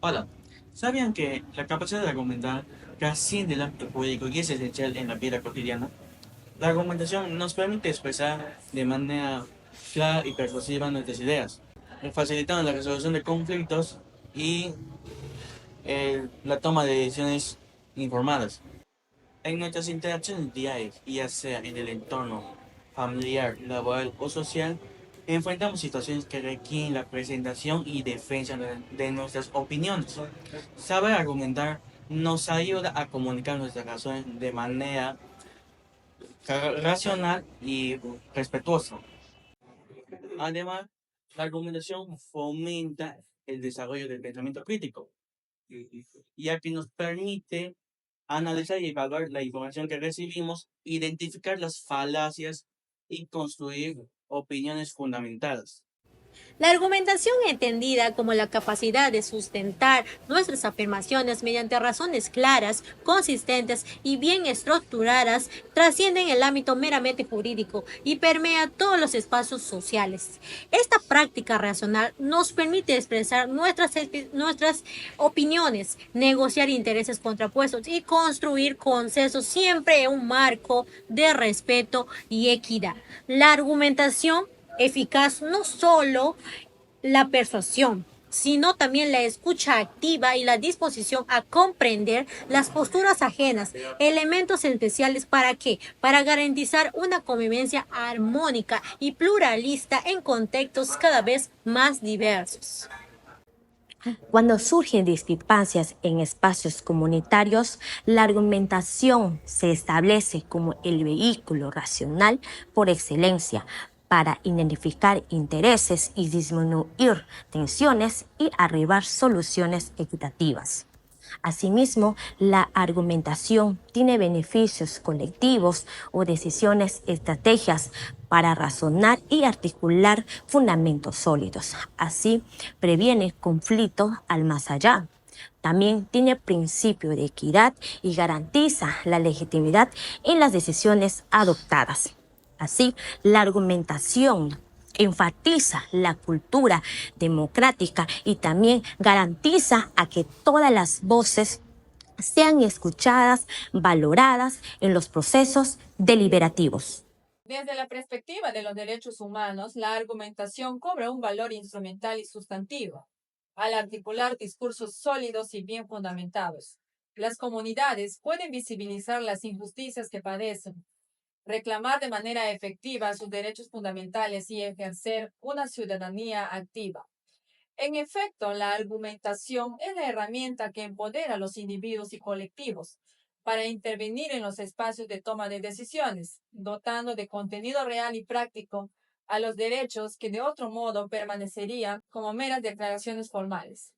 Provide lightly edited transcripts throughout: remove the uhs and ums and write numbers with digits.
Hola, ¿sabían que la capacidad de argumentar trasciende el ámbito jurídico y es esencial en la vida cotidiana? La argumentación nos permite expresar de manera clara y persuasiva nuestras ideas, facilitando la resolución de conflictos y la toma de decisiones informadas. En nuestras interacciones diarias, ya sea en el entorno familiar, laboral o social, enfrentamos situaciones que requieren la presentación y defensa de nuestras opiniones. Saber argumentar nos ayuda a comunicar nuestras razones de manera racional y respetuosa. Además, la argumentación fomenta el desarrollo del pensamiento crítico, ya que nos permite analizar y evaluar la información que recibimos, identificar las falacias y construir opiniones fundamentadas. La argumentación entendida como la capacidad de sustentar nuestras afirmaciones mediante razones claras, consistentes y bien estructuradas trasciende el ámbito meramente jurídico y permea todos los espacios sociales. Esta práctica racional nos permite expresar nuestras opiniones, negociar intereses contrapuestos y construir consensos siempre en un marco de respeto y equidad. La argumentación eficaz no solo la persuasión, sino también la escucha activa y la disposición a comprender las posturas ajenas, elementos especiales para qué, para garantizar una convivencia armónica y pluralista en contextos cada vez más diversos. Cuando surgen discrepancias en espacios comunitarios, la argumentación se establece como el vehículo racional por excelencia para identificar intereses y disminuir tensiones y arribar soluciones equitativas. Asimismo, la argumentación tiene beneficios colectivos o decisiones, estrategias para razonar y articular fundamentos sólidos. Así, previene conflictos al más allá. También tiene principio de equidad y garantiza la legitimidad en las decisiones adoptadas. Así, la argumentación enfatiza la cultura democrática y también garantiza a que todas las voces sean escuchadas, valoradas en los procesos deliberativos. Desde la perspectiva de los derechos humanos, la argumentación cobra un valor instrumental y sustantivo, al articular discursos sólidos y bien fundamentados. Las comunidades pueden visibilizar las injusticias que padecen, reclamar de manera efectiva sus derechos fundamentales y ejercer una ciudadanía activa. En efecto, la argumentación es la herramienta que empodera a los individuos y colectivos para intervenir en los espacios de toma de decisiones, dotando de contenido real y práctico a los derechos que de otro modo permanecerían como meras declaraciones formales.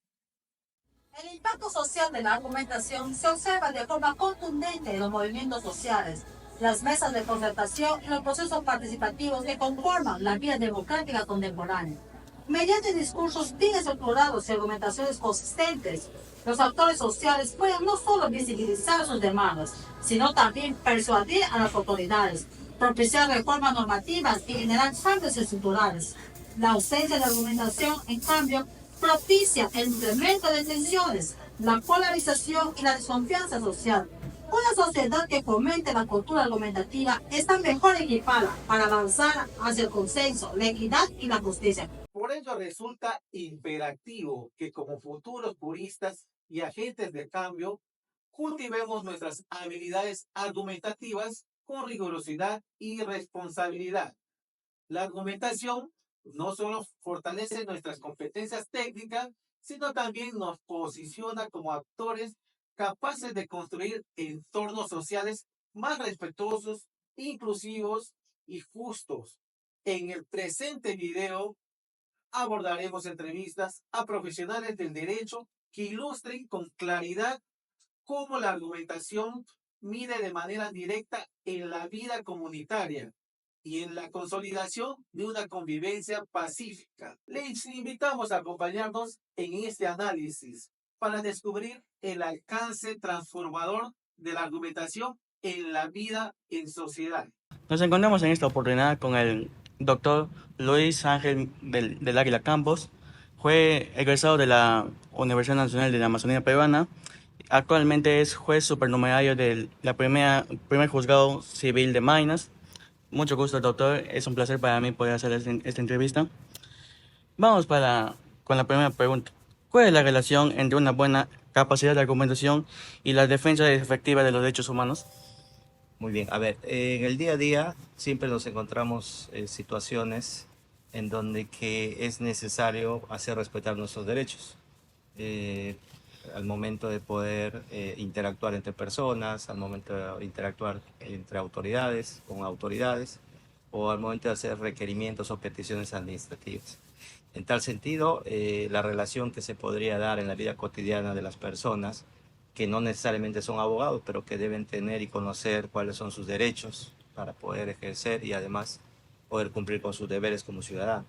El impacto social de la argumentación se observa de forma contundente en los movimientos sociales, las mesas de concertación y los procesos participativos que conforman la vida democrática contemporánea. Mediante discursos bien estructurados y argumentaciones consistentes, los actores sociales pueden no solo visibilizar sus demandas, sino también persuadir a las autoridades, propiciar reformas normativas y generar cambios estructurales. La ausencia de argumentación, en cambio, propicia el incremento de tensiones, la polarización y la desconfianza social. Una sociedad que fomente la cultura argumentativa está mejor equipada para avanzar hacia el consenso, la equidad y la justicia. Por ello resulta imperativo que como futuros juristas y agentes de cambio, cultivemos nuestras habilidades argumentativas con rigurosidad y responsabilidad. La argumentación no solo fortalece nuestras competencias técnicas, sino también nos posiciona como actores capaces de construir entornos sociales más respetuosos, inclusivos y justos. En el presente video abordaremos entrevistas a profesionales del derecho que ilustren con claridad cómo la argumentación mide de manera directa en la vida comunitaria y en la consolidación de una convivencia pacífica. Les invitamos a acompañarnos en este análisis para descubrir el alcance transformador de la argumentación en la vida en sociedad. Nos encontramos en esta oportunidad con el doctor Luis Ángel del Águila Campos, Fue egresado de la Universidad Nacional de la Amazonía Peruana. Actualmente es juez supernumerario del primer juzgado civil de Maynas. Mucho gusto, doctor. Es un placer para mí poder hacer esta entrevista. Vamos con la primera pregunta. ¿Cuál es la relación entre una buena capacidad de argumentación y la defensa efectiva de los derechos humanos? Muy bien, a ver, en el día a día siempre nos encontramos situaciones en donde que es necesario hacer respetar nuestros derechos. Eh, Al momento de poder interactuar entre personas, al momento de interactuar entre autoridades, con autoridades, o al momento de hacer requerimientos o peticiones administrativas. En tal sentido, la relación que se podría dar en la vida cotidiana de las personas, que no necesariamente son abogados, pero que deben tener y conocer cuáles son sus derechos para poder ejercer y además poder cumplir con sus deberes como ciudadano.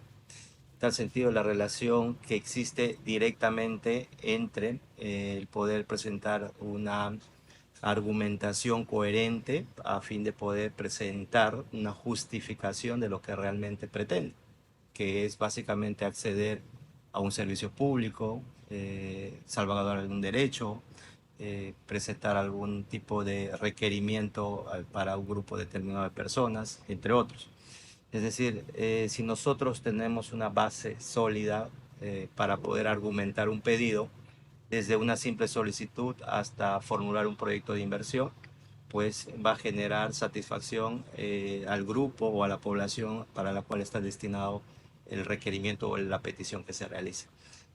En tal sentido, la relación que existe directamente entre el poder presentar una argumentación coherente a fin de poder presentar una justificación de lo que realmente pretende, que es básicamente acceder a un servicio público, salvaguardar algún derecho, presentar algún tipo de requerimiento para un grupo determinado de personas, entre otros. Es decir, si nosotros tenemos una base sólida para poder argumentar un pedido, desde una simple solicitud hasta formular un proyecto de inversión, pues va a generar satisfacción al grupo o a la población para la cual está destinado el requerimiento o la petición que se realice.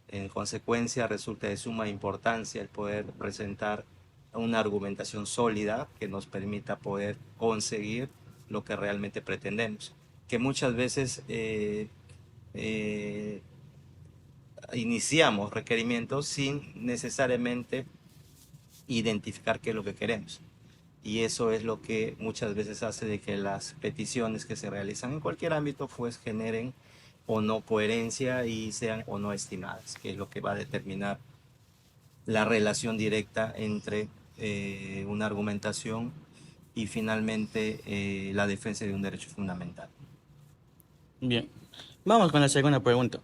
En consecuencia, resulta de suma importancia el poder presentar una argumentación sólida que nos permita poder conseguir lo que realmente pretendemos, que muchas veces iniciamos requerimientos sin necesariamente identificar qué es lo que queremos. Y eso es lo que muchas veces hace de que las peticiones que se realizan en cualquier ámbito pues generen o no coherencia y sean o no estimadas, que es lo que va a determinar la relación directa entre una argumentación y finalmente la defensa de un derecho fundamental. Bien, vamos con la segunda pregunta.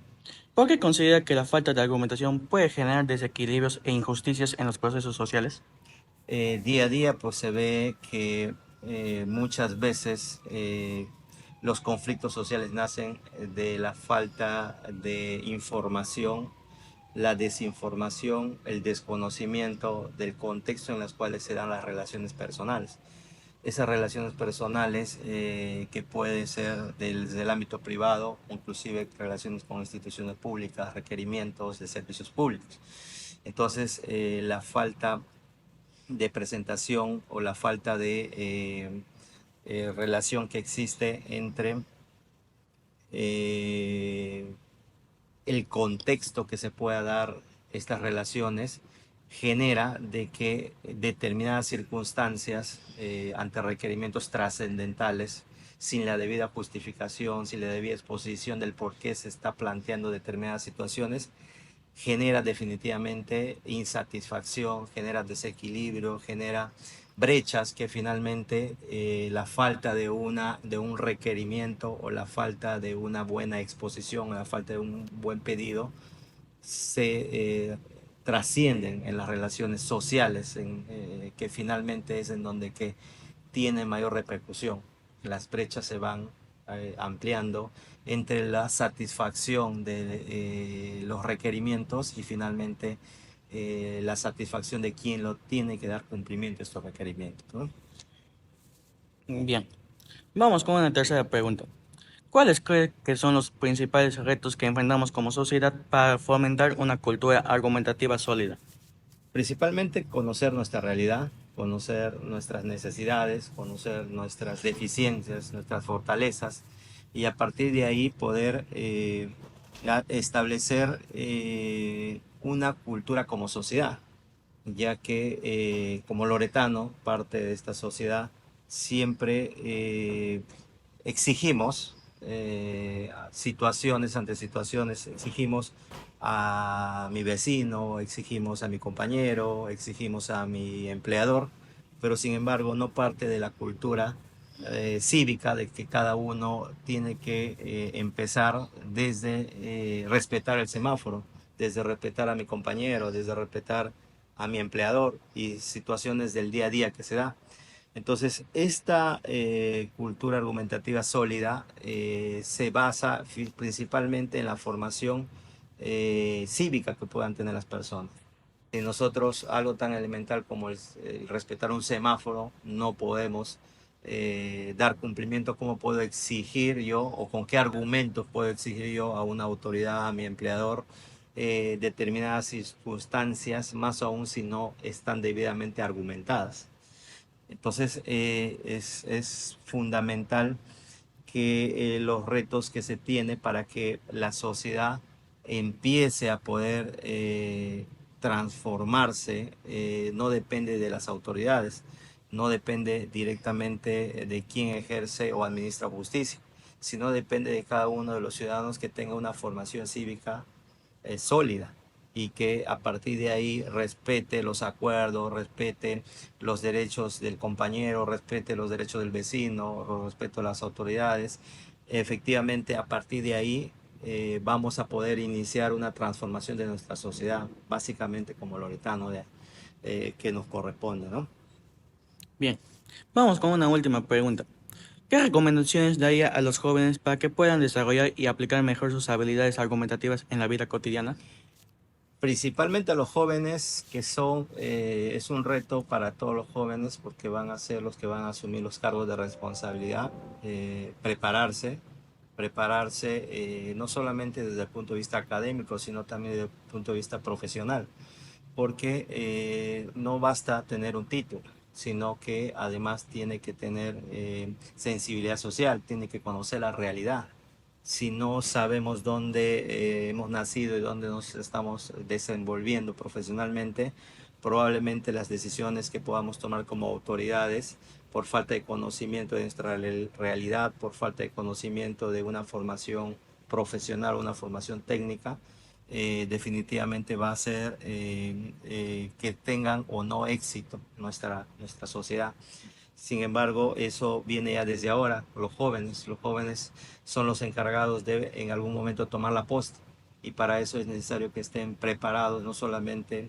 ¿Por qué considera que la falta de argumentación puede generar desequilibrios e injusticias en los procesos sociales? Día a día pues se ve que muchas veces los conflictos sociales nacen de la falta de información, la desinformación, el desconocimiento del contexto en los cuales se dan las relaciones personales. Esas relaciones personales que puede ser desde el ámbito privado, inclusive relaciones con instituciones públicas, requerimientos de servicios públicos. Entonces, la falta de presentación o la falta de relación que existe entre el contexto que se pueda dar estas relaciones genera de que determinadas circunstancias ante requerimientos trascendentales, sin la debida justificación, sin la debida exposición del por qué se está planteando determinadas situaciones, genera definitivamente insatisfacción, genera desequilibrio, genera brechas que finalmente la falta de un requerimiento o la falta de una buena exposición o la falta de un buen pedido se trascienden en las relaciones sociales, que finalmente es en donde que tiene mayor repercusión. Las brechas se van ampliando entre la satisfacción de los requerimientos y finalmente la satisfacción de quien lo tiene que dar cumplimiento a estos requerimientos, ¿no? Bien, vamos con una tercera pregunta. ¿Cuáles cree que son los principales retos que enfrentamos como sociedad para fomentar una cultura argumentativa sólida? Principalmente conocer nuestra realidad, conocer nuestras necesidades, conocer nuestras deficiencias, nuestras fortalezas y a partir de ahí poder establecer una cultura como sociedad, ya que como loretano, parte de esta sociedad, siempre exigimos situaciones ante situaciones, exigimos a mi vecino, exigimos a mi compañero, exigimos a mi empleador, pero sin embargo no parte de la cultura cívica de que cada uno tiene que empezar desde respetar el semáforo, desde respetar a mi compañero, desde respetar a mi empleador y situaciones del día a día que se da. Entonces, esta cultura argumentativa sólida se basa principalmente en la formación cívica que puedan tener las personas. Si nosotros algo tan elemental como el respetar un semáforo no podemos dar cumplimiento, ¿cómo puedo exigir yo o con qué argumentos puedo exigir yo a una autoridad, a mi empleador, determinadas circunstancias, más aún si no están debidamente argumentadas? Entonces es fundamental que los retos que se tiene para que la sociedad empiece a poder transformarse, no depende de las autoridades, no depende directamente de quién ejerce o administra justicia, sino depende de cada uno de los ciudadanos que tenga una formación cívica sólida y que a partir de ahí respete los acuerdos, respete los derechos del compañero, respete los derechos del vecino, respeto a las autoridades. Efectivamente, a partir de ahí vamos a poder iniciar una transformación de nuestra sociedad, básicamente como loretano que nos corresponde, ¿no? Bien, vamos con una última pregunta. ¿Qué recomendaciones daría a los jóvenes para que puedan desarrollar y aplicar mejor sus habilidades argumentativas en la vida cotidiana? Principalmente a los jóvenes, que es un reto para todos los jóvenes porque van a ser los que van a asumir los cargos de responsabilidad, prepararse no solamente desde el punto de vista académico, sino también desde el punto de vista profesional, porque no basta tener un título, sino que además tiene que tener sensibilidad social, tiene que conocer la realidad. Si no sabemos dónde hemos nacido y dónde nos estamos desenvolviendo profesionalmente, probablemente las decisiones que podamos tomar como autoridades, por falta de conocimiento de nuestra realidad, por falta de conocimiento de una formación profesional, una formación técnica, definitivamente va a ser que tengan o no éxito nuestra sociedad. Sin embargo, eso viene ya desde ahora. Los jóvenes son los encargados de en algún momento tomar la posta, y para eso es necesario que estén preparados, no solamente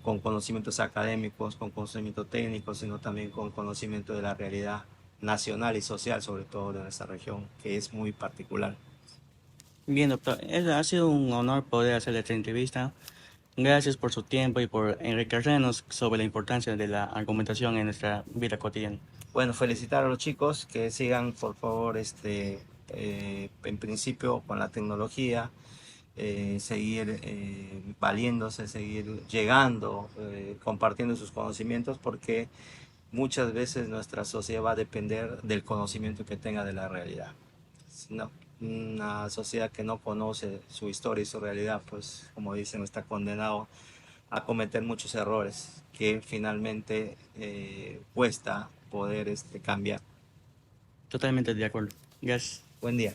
con conocimientos académicos, con conocimiento técnico, sino también con conocimiento de la realidad nacional y social, sobre todo de nuestra región, que es muy particular. Bien, doctor, ha sido un honor poder hacer esta entrevista. Gracias por su tiempo y por enriquecernos sobre la importancia de la argumentación en nuestra vida cotidiana. Bueno, felicitar a los chicos que sigan, por favor, en principio con la tecnología, seguir valiéndose, seguir llegando, compartiendo sus conocimientos, porque muchas veces nuestra sociedad va a depender del conocimiento que tenga de la realidad. No, una sociedad que no conoce su historia y su realidad, pues como dicen, está condenado a cometer muchos errores que finalmente cuesta poder cambiar. Totalmente de acuerdo. Gracias. Buen día.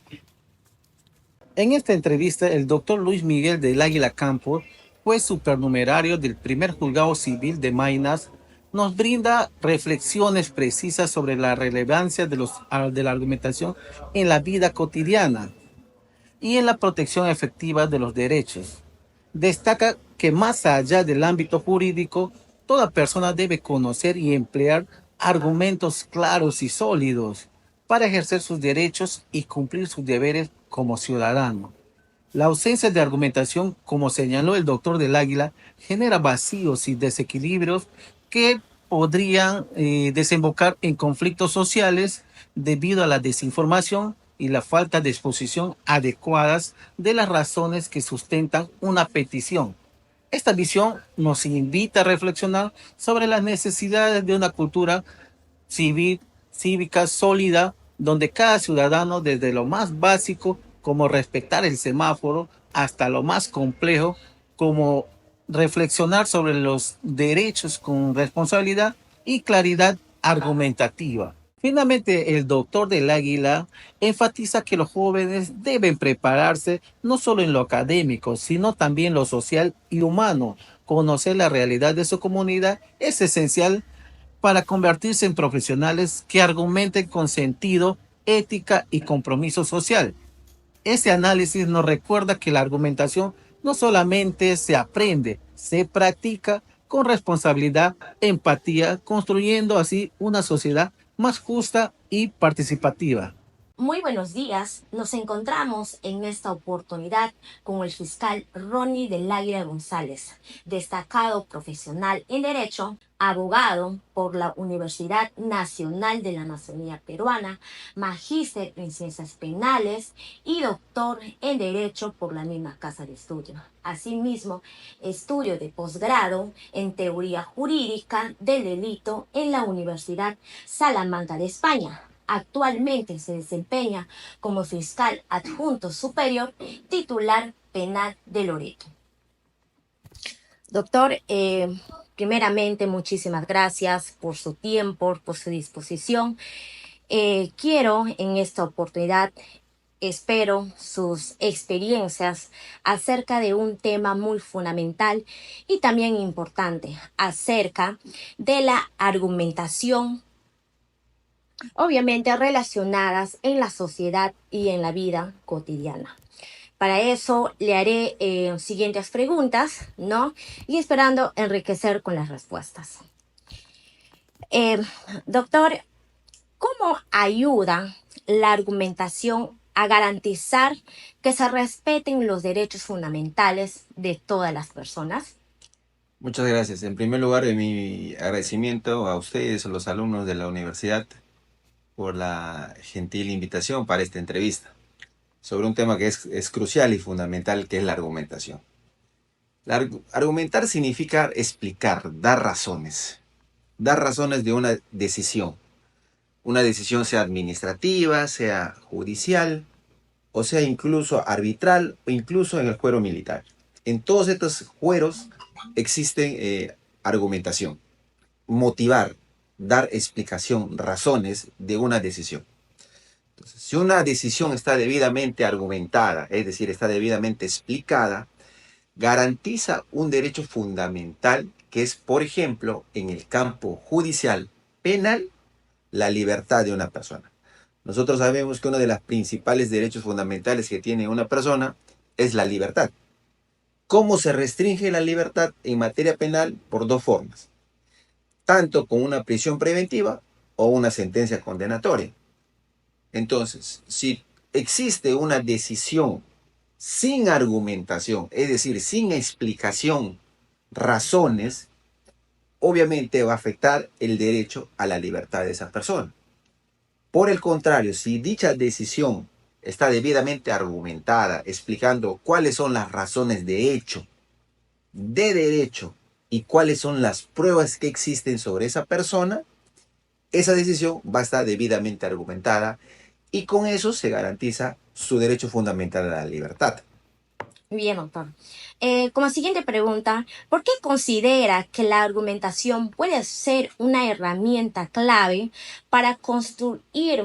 En esta entrevista, el doctor Luis Miguel del Águila Campos, juez supernumerario del primer juzgado civil de Maynas, nos brinda reflexiones precisas sobre la relevancia de la argumentación en la vida cotidiana y en la protección efectiva de los derechos. Destaca que más allá del ámbito jurídico, toda persona debe conocer y emplear argumentos claros y sólidos para ejercer sus derechos y cumplir sus deberes como ciudadano. La ausencia de argumentación, como señaló el doctor del Águila, genera vacíos y desequilibrios que podrían desembocar en conflictos sociales debido a la desinformación y la falta de exposición adecuadas de las razones que sustentan una petición. Esta visión nos invita a reflexionar sobre las necesidades de una cultura cívica sólida, donde cada ciudadano, desde lo más básico, como respetar el semáforo, hasta lo más complejo, como reflexionar sobre los derechos con responsabilidad y claridad argumentativa. Finalmente, el doctor del Águila enfatiza que los jóvenes deben prepararse no solo en lo académico, sino también lo social y humano. Conocer la realidad de su comunidad es esencial para convertirse en profesionales que argumenten con sentido, ética y compromiso social. Este análisis nos recuerda que la argumentación no solamente se aprende, se practica con responsabilidad, empatía, construyendo así una sociedad más justa y participativa. Muy buenos días. Nos encontramos en esta oportunidad con el fiscal Ronnie del Águila González, destacado profesional en Derecho, abogado por la Universidad Nacional de la Amazonía Peruana, magíster en Ciencias Penales y doctor en Derecho por la misma Casa de Estudio. Asimismo, estudio de posgrado en Teoría Jurídica del Delito en la Universidad Salamanca de España. Actualmente se desempeña como fiscal adjunto superior titular penal de Loreto. Doctor, primeramente muchísimas gracias por su tiempo, por su disposición. Quiero en esta oportunidad, espero sus experiencias acerca de un tema muy fundamental y también importante, acerca de la argumentación, obviamente relacionadas en la sociedad y en la vida cotidiana. Para eso le haré siguientes preguntas, ¿no? Y esperando enriquecer con las respuestas. Doctor, ¿cómo ayuda la argumentación a garantizar que se respeten los derechos fundamentales de todas las personas? Muchas gracias. En primer lugar, mi agradecimiento a ustedes, a los alumnos de la universidad, por la gentil invitación para esta entrevista sobre un tema que es crucial y fundamental, que es la argumentación. Argumentar significa explicar, dar razones de una decisión sea administrativa, sea judicial, o sea incluso arbitral, o incluso en el fuero militar. En todos estos fueros existen argumentación, motivar, dar explicación, razones de una decisión. Entonces, si una decisión está debidamente argumentada, es decir, está debidamente explicada, garantiza un derecho fundamental que es, por ejemplo, en el campo judicial, penal, la libertad de una persona. Nosotros sabemos que uno de los principales derechos fundamentales que tiene una persona es la libertad. ¿Cómo se restringe la libertad en materia penal? Por dos formas. Tanto con una prisión preventiva o una sentencia condenatoria. Entonces, si existe una decisión sin argumentación, es decir, sin explicación, razones, obviamente va a afectar el derecho a la libertad de esa persona. Por el contrario, si dicha decisión está debidamente argumentada, explicando cuáles son las razones de hecho, de derecho, y cuáles son las pruebas que existen sobre esa persona, esa decisión va a estar debidamente argumentada y con eso se garantiza su derecho fundamental a la libertad. Bien, doctor. Como siguiente pregunta, ¿por qué considera que la argumentación puede ser una herramienta clave para construir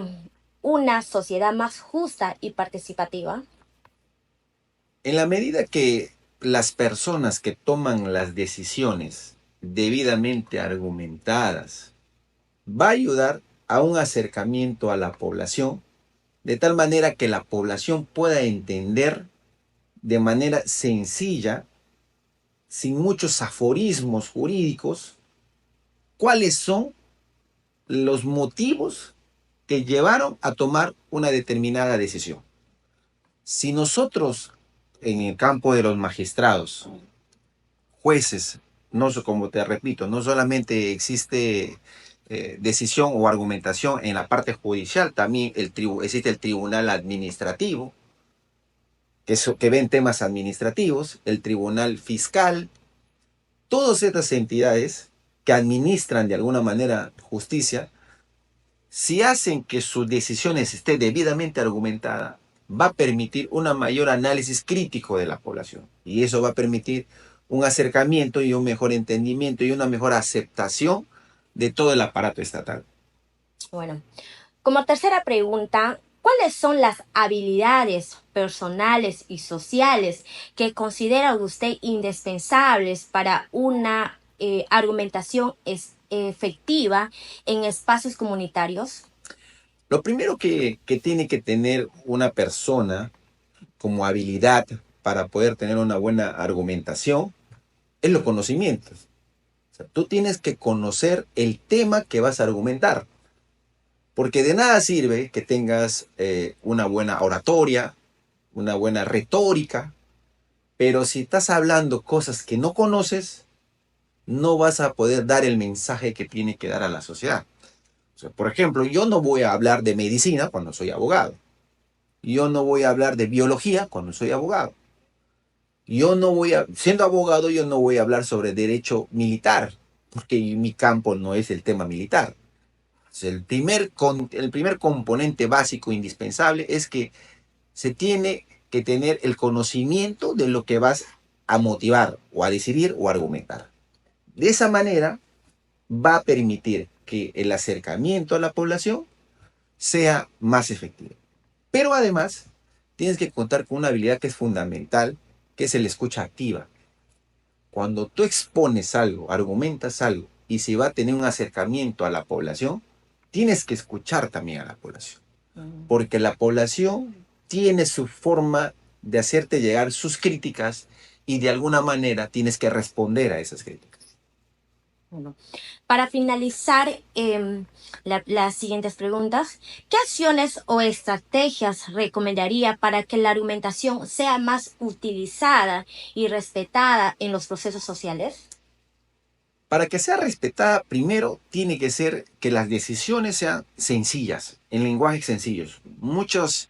una sociedad más justa y participativa? En la medida que las personas que toman las decisiones debidamente argumentadas va a ayudar a un acercamiento a la población, de tal manera que la población pueda entender de manera sencilla, sin muchos aforismos jurídicos, cuáles son los motivos que llevaron a tomar una determinada decisión. Si nosotros, en el campo de los magistrados, jueces, como te repito, no solamente existe decisión o argumentación en la parte judicial, también existe el tribunal administrativo, que ven temas administrativos, el tribunal fiscal, todas estas entidades que administran de alguna manera justicia, si hacen que sus decisiones estén debidamente argumentadas, va a permitir un mayor análisis crítico de la población. Y eso va a permitir un acercamiento y un mejor entendimiento y una mejor aceptación de todo el aparato estatal. Bueno, como tercera pregunta, ¿cuáles son las habilidades personales y sociales que considera usted indispensables para una argumentación efectiva en espacios comunitarios? Lo primero que tiene que tener una persona como habilidad para poder tener una buena argumentación es los conocimientos. O sea, tú tienes que conocer el tema que vas a argumentar, porque de nada sirve que tengas una buena oratoria, una buena retórica, pero si estás hablando cosas que no conoces, no vas a poder dar el mensaje que tiene que dar a la sociedad. O sea, por ejemplo, yo no voy a hablar de medicina cuando soy abogado. Yo no voy a hablar de biología cuando soy abogado. Siendo abogado, yo no voy a hablar sobre derecho militar, porque mi campo no es el tema militar. El primer componente básico indispensable es que se tiene que tener el conocimiento de lo que vas a motivar o a decidir o a argumentar. De esa manera va a permitir que el acercamiento a la población sea más efectivo. Pero además tienes que contar con una habilidad que es fundamental, que es el escucha activa. Cuando tú expones algo, argumentas algo y se va a tener un acercamiento a la población, tienes que escuchar también a la población. Porque la población tiene su forma de hacerte llegar sus críticas y de alguna manera tienes que responder a esas críticas. Bueno, para finalizar las siguientes preguntas, ¿qué acciones o estrategias recomendaría para que la argumentación sea más utilizada y respetada en los procesos sociales? Para que sea respetada, primero tiene que ser que las decisiones sean sencillas, en lenguajes sencillos. Muchas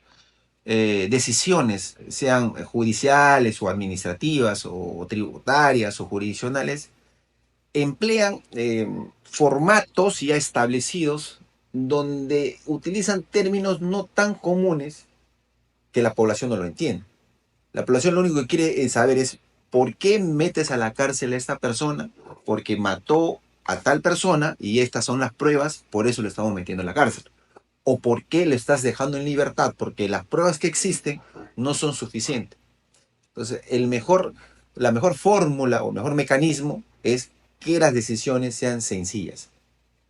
decisiones, sean judiciales o administrativas o tributarias o jurisdiccionales, emplean formatos ya establecidos donde utilizan términos no tan comunes que la población no lo entiende. La población lo único que quiere saber es ¿por qué metes a la cárcel a esta persona? Porque mató a tal persona y estas son las pruebas, por eso le estamos metiendo a la cárcel. ¿O por qué le estás dejando en libertad? Porque las pruebas que existen no son suficientes. Entonces, la mejor fórmula o mejor mecanismo es que las decisiones sean sencillas,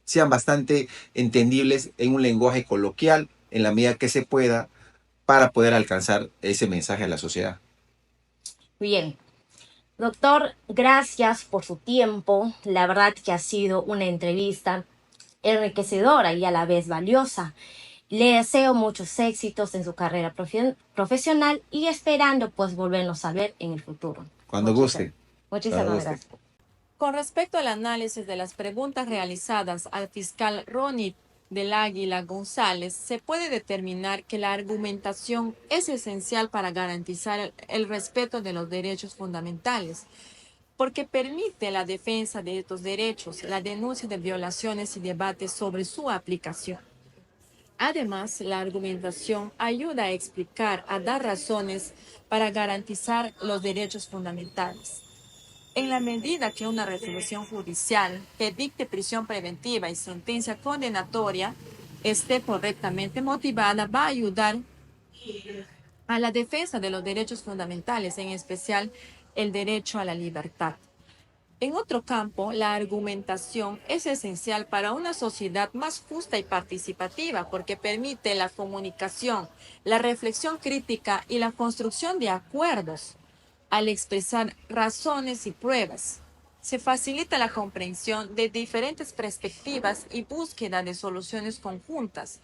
sean bastante entendibles en un lenguaje coloquial, en la medida que se pueda, para poder alcanzar ese mensaje a la sociedad. Bien. Doctor, gracias por su tiempo. La verdad que ha sido una entrevista enriquecedora y a la vez valiosa. Le deseo muchos éxitos en su carrera profesional y esperando pues volvernos a ver en el futuro. Cuando guste. Muchísimas Cuando guste. gracias. Con respecto al análisis de las preguntas realizadas al fiscal Ronnie del Águila González, se puede determinar que la argumentación es esencial para garantizar el respeto de los derechos fundamentales, porque permite la defensa de estos derechos, la denuncia de violaciones y debates sobre su aplicación. Además, la argumentación ayuda a explicar, a dar razones para garantizar los derechos fundamentales. En la medida que una resolución judicial que dicte prisión preventiva y sentencia condenatoria esté correctamente motivada, va a ayudar a la defensa de los derechos fundamentales, en especial el derecho a la libertad. En otro campo, la argumentación es esencial para una sociedad más justa y participativa porque permite la comunicación, la reflexión crítica y la construcción de acuerdos. Al expresar razones y pruebas, se facilita la comprensión de diferentes perspectivas y búsqueda de soluciones conjuntas,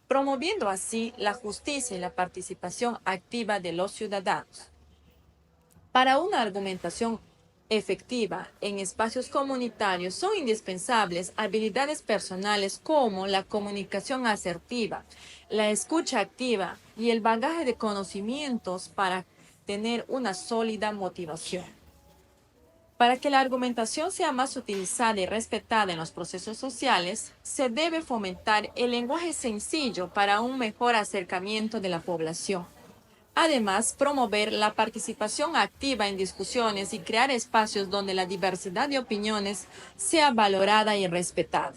promoviendo así la justicia y la participación activa de los ciudadanos. Para una argumentación efectiva en espacios comunitarios son indispensables habilidades personales como la comunicación asertiva, la escucha activa y el bagaje de conocimientos para tener una sólida motivación. Para que la argumentación sea más utilizada y respetada en los procesos sociales, se debe fomentar el lenguaje sencillo para un mejor acercamiento de la población. Además, promover la participación activa en discusiones y crear espacios donde la diversidad de opiniones sea valorada y respetada.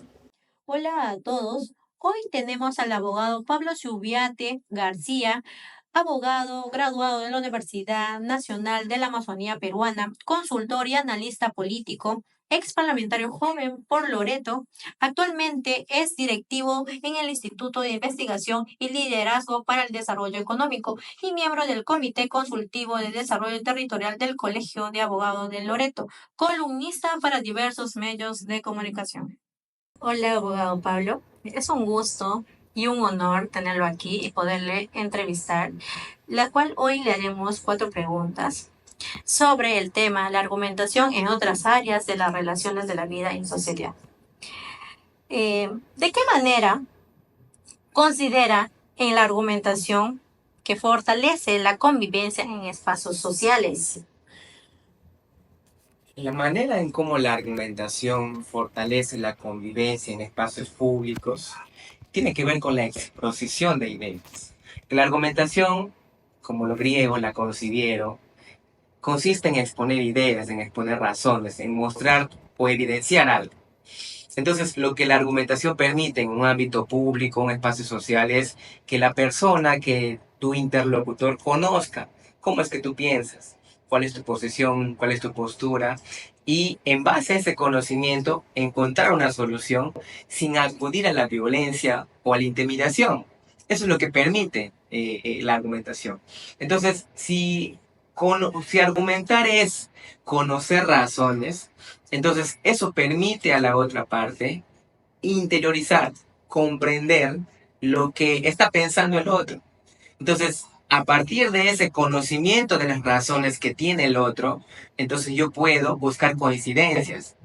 Hola a todos. Hoy tenemos al abogado Pablo Subiate García abogado graduado de la Universidad Nacional de la Amazonía Peruana, consultor y analista político, ex parlamentario joven por Loreto. Actualmente es directivo en el Instituto de Investigación y Liderazgo para el Desarrollo Económico y miembro del Comité Consultivo de Desarrollo Territorial del Colegio de Abogados de Loreto, columnista para diversos medios de comunicación. Hola, abogado Pablo. Es un gusto y un honor tenerlo aquí y poderle entrevistar, la cual hoy le haremos 4 preguntas sobre el tema, la argumentación en otras áreas de las relaciones de la vida en sociedad. ¿De qué manera considera en la argumentación que fortalece la convivencia en espacios sociales? La manera en cómo la argumentación fortalece la convivencia en espacios públicos tiene que ver con la exposición de ideas. La argumentación, como los griegos la concibieron, consiste en exponer ideas, en exponer razones, en mostrar o evidenciar algo. Entonces, lo que la argumentación permite en un ámbito público, un espacio social, es que la persona, que tu interlocutor conozca cómo es que tú piensas, cuál es tu posición, cuál es tu postura, y en base a ese conocimiento encontrar una solución sin acudir a la violencia o a la intimidación. Eso es lo que permite la argumentación. Entonces, si argumentar es conocer razones, entonces eso permite a la otra parte interiorizar, comprender lo que está pensando el otro. Entonces, a partir de ese conocimiento de las razones que tiene el otro, entonces yo puedo buscar coincidencias,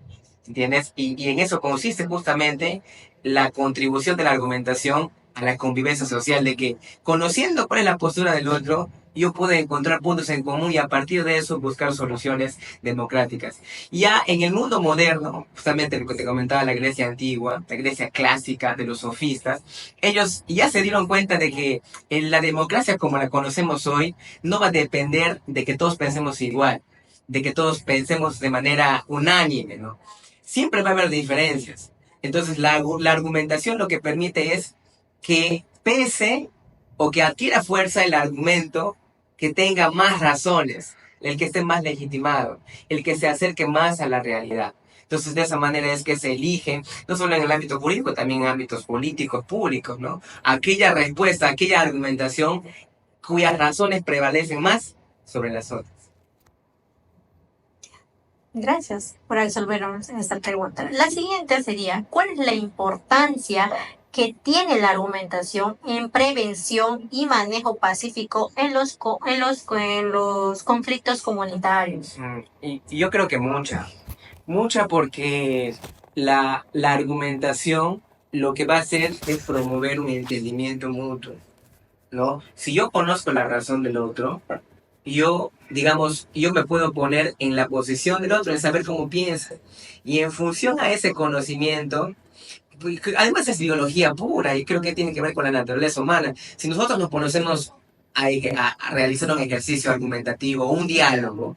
¿entiendes? Y en eso consiste justamente la contribución de la argumentación a la convivencia social, de que conociendo cuál es la postura del otro, yo puedo encontrar puntos en común y a partir de eso buscar soluciones democráticas. Ya en el mundo moderno, justamente lo que te comentaba, la Grecia antigua, la Grecia clásica de los sofistas, ellos ya se dieron cuenta de que en la democracia como la conocemos hoy no va a depender de que todos pensemos igual, de que todos pensemos de manera unánime, ¿no? Siempre va a haber diferencias. Entonces la argumentación lo que permite es que pese o que adquiera fuerza el argumento que tenga más razones, el que esté más legitimado, el que se acerque más a la realidad. Entonces, de esa manera es que se eligen, no solo en el ámbito jurídico, también en ámbitos políticos, públicos, ¿no? Aquella respuesta, aquella argumentación cuyas razones prevalecen más sobre las otras. Gracias por resolvernos esta pregunta. La siguiente sería, ¿cuál es la importancia que tiene la argumentación en prevención y manejo pacífico en los conflictos comunitarios? Y yo creo que mucha porque la argumentación lo que va a hacer es promover un entendimiento mutuo, ¿no? Si yo conozco la razón del otro, yo me puedo poner en la posición del otro, en saber cómo piensa. Y en función a ese conocimiento, además es biología pura y creo que tiene que ver con la naturaleza humana. Si nosotros nos ponemos a realizar un ejercicio argumentativo, un diálogo,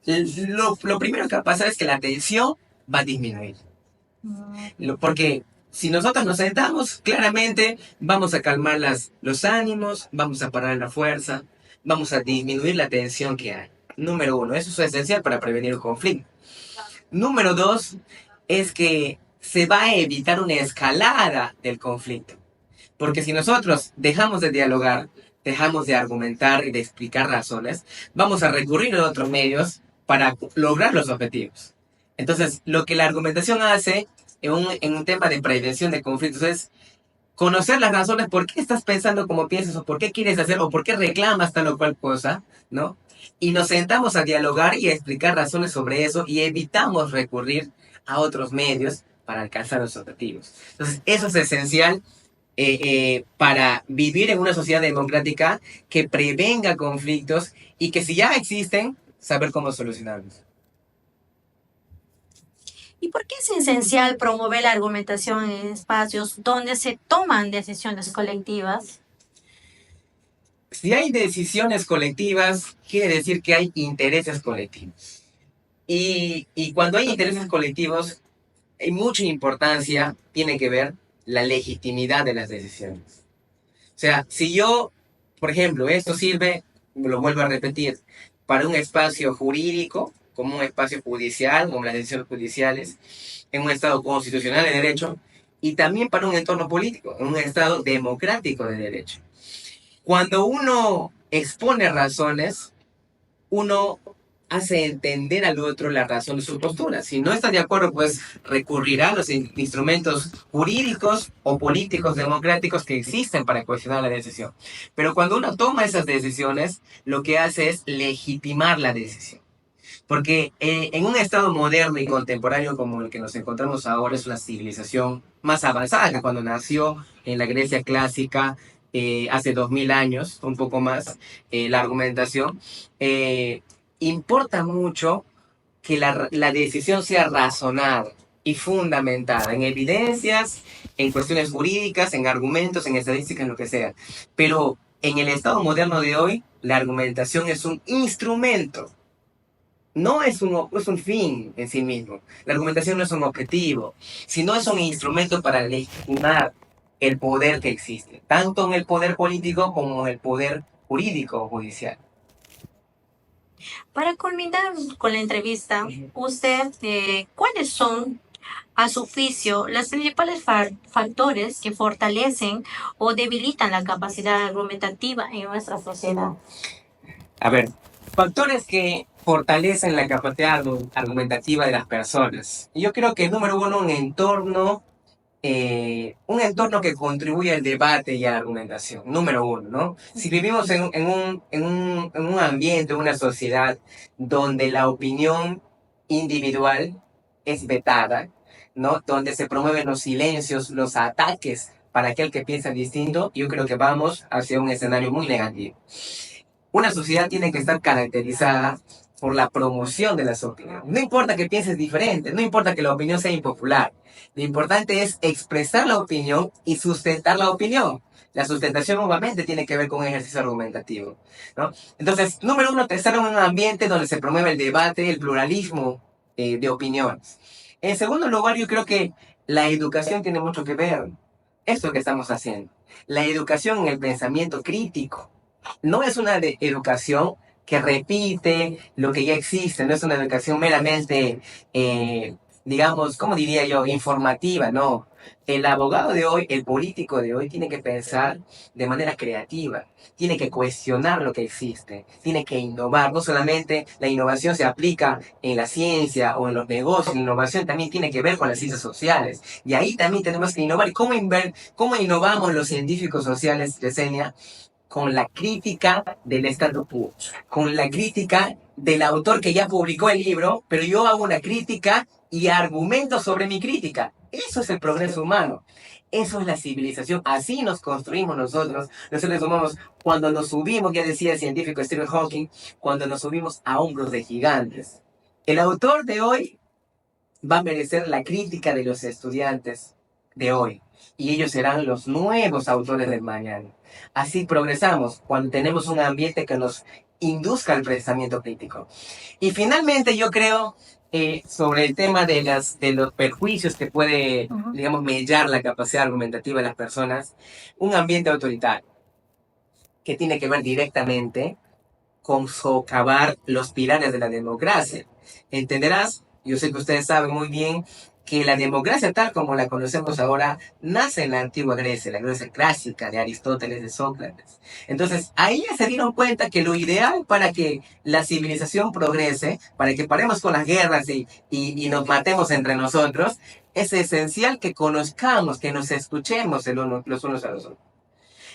lo primero que va a pasar es que la tensión va a disminuir. Porque si nosotros nos sentamos, claramente vamos a calmar los ánimos, vamos a parar la fuerza, vamos a disminuir la tensión que hay. Número 1, eso es esencial para prevenir el conflicto. Número 2, es que se va a evitar una escalada del conflicto. Porque si nosotros dejamos de dialogar, dejamos de argumentar y de explicar razones, vamos a recurrir a otros medios para lograr los objetivos. Entonces, lo que la argumentación hace en un tema de prevención de conflictos es conocer las razones por qué estás pensando como piensas, o por qué quieres hacer, o por qué reclamas tal o cual cosa, ¿no? Y nos sentamos a dialogar y a explicar razones sobre eso y evitamos recurrir a otros medios para alcanzar los objetivos. Entonces, eso es esencial para vivir en una sociedad democrática que prevenga conflictos y que si ya existen, saber cómo solucionarlos. ¿Y por qué es esencial promover la argumentación en espacios donde se toman decisiones colectivas? Si hay decisiones colectivas, quiere decir que hay intereses colectivos. Y cuando hay intereses colectivos, hay mucha importancia, tiene que ver la legitimidad de las decisiones. O sea, si yo Por ejemplo, esto sirve, lo vuelvo a repetir, para un espacio jurídico, como un espacio judicial, como las decisiones judiciales, en un Estado constitucional de derecho, y también para un entorno político, en un Estado democrático de derecho. Cuando uno expone razones, uno hace entender al otro la razón de su postura. Si no está de acuerdo, pues recurrirá a los instrumentos jurídicos o políticos democráticos que existen para cuestionar la decisión. Pero cuando uno toma esas decisiones, lo que hace es legitimar la decisión. Porque en un estado moderno y contemporáneo como el que nos encontramos ahora, es una civilización más avanzada que cuando nació en la Grecia clásica, hace 2000 años, un poco más, la argumentación. Importa mucho que la decisión sea razonada y fundamentada en evidencias, en cuestiones jurídicas, en argumentos, en estadísticas, en lo que sea. Pero en el estado moderno de hoy, la argumentación es un instrumento. No es un fin en sí mismo. La argumentación no es un objetivo, sino es un instrumento para legitimar el poder que existe, tanto en el poder político como en el poder jurídico o judicial. Para culminar con la entrevista, usted, ¿cuáles son, a su juicio, los principales factores que fortalecen o debilitan la capacidad argumentativa en nuestra sociedad? A ver, factores que fortalecen la capacidad argumentativa de las personas. Yo creo que número uno, un entorno que contribuye al debate y a la argumentación, número uno, ¿no? Si vivimos en un ambiente, en una sociedad donde la opinión individual es vetada, ¿no? Donde se promueven los silencios, los ataques para aquel que piensa distinto, yo creo que vamos hacia un escenario muy negativo. Una sociedad tiene que estar caracterizada por la promoción de las opiniones. No importa que pienses diferente, no importa que la opinión sea impopular. Lo importante es expresar la opinión y sustentar la opinión. La sustentación nuevamente tiene que ver con un ejercicio argumentativo, ¿no? Entonces, número uno, estar en un ambiente donde se promueve el debate, el pluralismo de opiniones. En segundo lugar, yo creo que la educación tiene mucho que ver. Esto que estamos haciendo. La educación en el pensamiento crítico. No es una educación que repite lo que ya existe, no es una educación meramente, digamos, ¿cómo diría yo?, informativa, no. El abogado de hoy, el político de hoy, tiene que pensar de manera creativa, tiene que cuestionar lo que existe, tiene que innovar. No solamente la innovación se aplica en la ciencia o en los negocios, la innovación también tiene que ver con las ciencias sociales. Y ahí también tenemos que innovar. ¿Y cómo innovamos los científicos sociales, Yesenia? Con la crítica del statu quo, con la crítica del autor que ya publicó el libro, pero yo hago una crítica y argumento sobre mi crítica. Eso es el progreso humano. Eso es la civilización. Así nos construimos nosotros, los seres humanos, cuando nos subimos, ya decía el científico Stephen Hawking, cuando nos subimos a hombros de gigantes. El autor de hoy va a merecer la crítica de los estudiantes de hoy. Y ellos serán los nuevos autores del mañana. Así progresamos cuando tenemos un ambiente que nos induzca al pensamiento crítico. Y finalmente yo creo, sobre el tema de los perjuicios que puede, digamos, mellar la capacidad argumentativa de las personas, un ambiente autoritario que tiene que ver directamente con socavar los pilares de la democracia. Entenderás, yo sé que ustedes saben muy bien que la democracia tal como la conocemos ahora nace en la antigua Grecia, la Grecia clásica de Aristóteles, de Sócrates. Entonces, ahí ya se dieron cuenta que lo ideal para que la civilización progrese, para que paremos con las guerras y nos matemos entre nosotros, es esencial que conozcamos, que nos escuchemos los unos a los otros.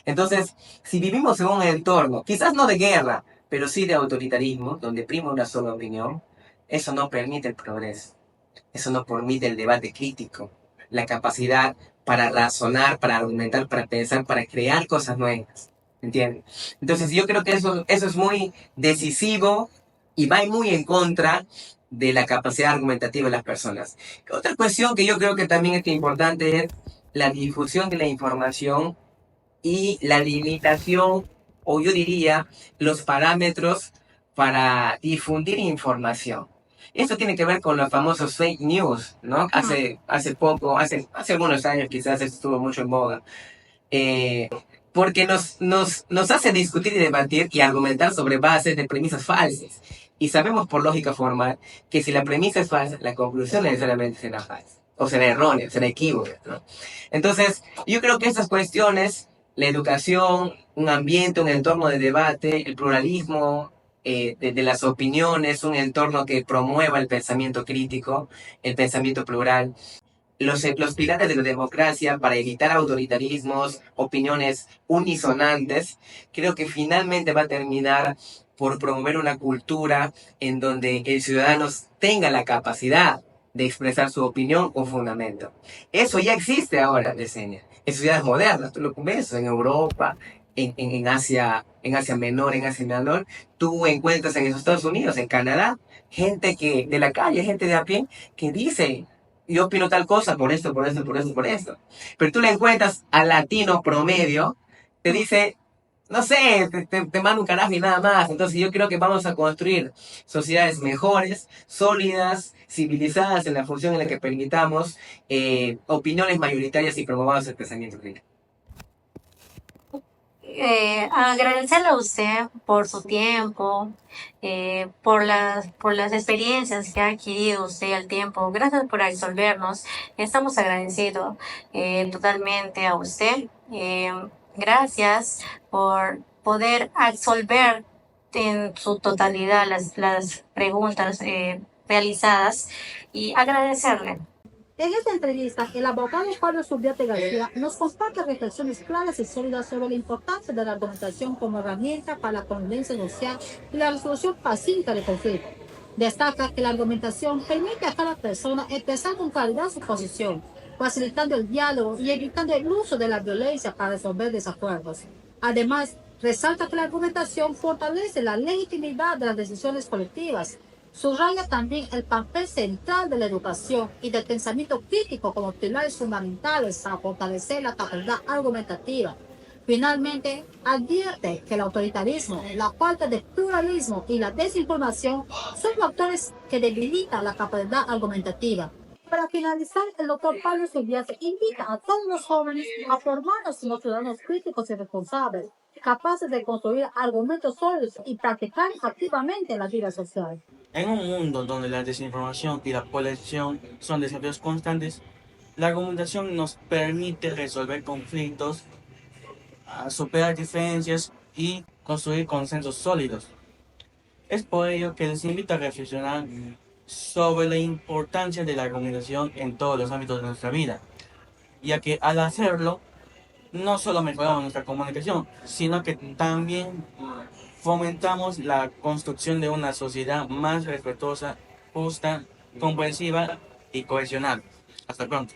Entonces, si vivimos en un entorno, quizás no de guerra, pero sí de autoritarismo, donde prima una sola opinión, eso no permite el progreso. Eso no permite el debate crítico, la capacidad para razonar, para argumentar, para pensar, para crear cosas nuevas. ¿Entiendes? Entonces yo creo que eso es muy decisivo y va muy en contra de la capacidad argumentativa de las personas. Otra cuestión que yo creo que también es importante es la difusión de la información y la limitación, o yo diría, los parámetros para difundir información. Esto tiene que ver con los famosos fake news, ¿no? Hace algunos años quizás esto estuvo mucho en boga. porque nos hace discutir y debatir y argumentar sobre bases de premisas falsas. Y sabemos por lógica formal que si la premisa es falsa, la conclusión necesariamente será falsa, o será errónea, será equívoca, ¿no? Entonces, yo creo que estas cuestiones, la educación, un ambiente, un entorno de debate, el pluralismo de las opiniones, un entorno que promueva el pensamiento crítico, el pensamiento plural, los pilares de la democracia para evitar autoritarismos, opiniones unisonantes, creo que finalmente va a terminar por promover una cultura en donde el ciudadano tenga la capacidad de expresar su opinión con fundamento. Eso ya existe ahora, Yesenia, en sociedades modernas. Tú lo ves en Europa, en Asia Menor, en Asia Menor. Tú encuentras en los Estados Unidos, en Canadá, gente que de la calle, gente de a pie, que dice: yo opino tal cosa por esto, por esto, por esto, por esto. Pero tú le encuentras al latino promedio, te dice, no sé, te manda un carajo y nada más. Entonces yo creo que vamos a construir sociedades mejores, sólidas, civilizadas, en la función en la que permitamos opiniones mayoritarias y promovamos el pensamiento crítico. Agradecerle a usted por su tiempo, por las experiencias que ha adquirido usted al tiempo. Gracias por absolvernos. Estamos agradecidos totalmente a usted. Gracias por poder absolver en su totalidad las preguntas realizadas y agradecerle. En esta entrevista, el abogado Pablo Subiate García nos comparte reflexiones claras y sólidas sobre la importancia de la argumentación como herramienta para la convivencia social y la resolución pacífica de conflictos. Destaca que la argumentación permite a cada persona expresar con claridad su posición, facilitando el diálogo y evitando el uso de la violencia para resolver desacuerdos. Además, resalta que la argumentación fortalece la legitimidad de las decisiones colectivas. Subraya también el papel central de la educación y del pensamiento crítico como pilares fundamentales para fortalecer la capacidad argumentativa. Finalmente, advierte que el autoritarismo, la falta de pluralismo y la desinformación son factores que debilitan la capacidad argumentativa. Para finalizar, el doctor Pablo Subiate invita a todos los jóvenes a formarnos como ciudadanos críticos y responsables, capaces de construir argumentos sólidos y practicar activamente la vida social. En un mundo donde la desinformación y la polarización son desafíos constantes, la argumentación nos permite resolver conflictos, superar diferencias y construir consensos sólidos. Es por ello que les invito a reflexionar sobre la importancia de la argumentación en todos los ámbitos de nuestra vida, ya que al hacerlo, no solo mejoramos nuestra comunicación, sino que también fomentamos la construcción de una sociedad más respetuosa, justa, comprensiva y cohesionada. Hasta pronto.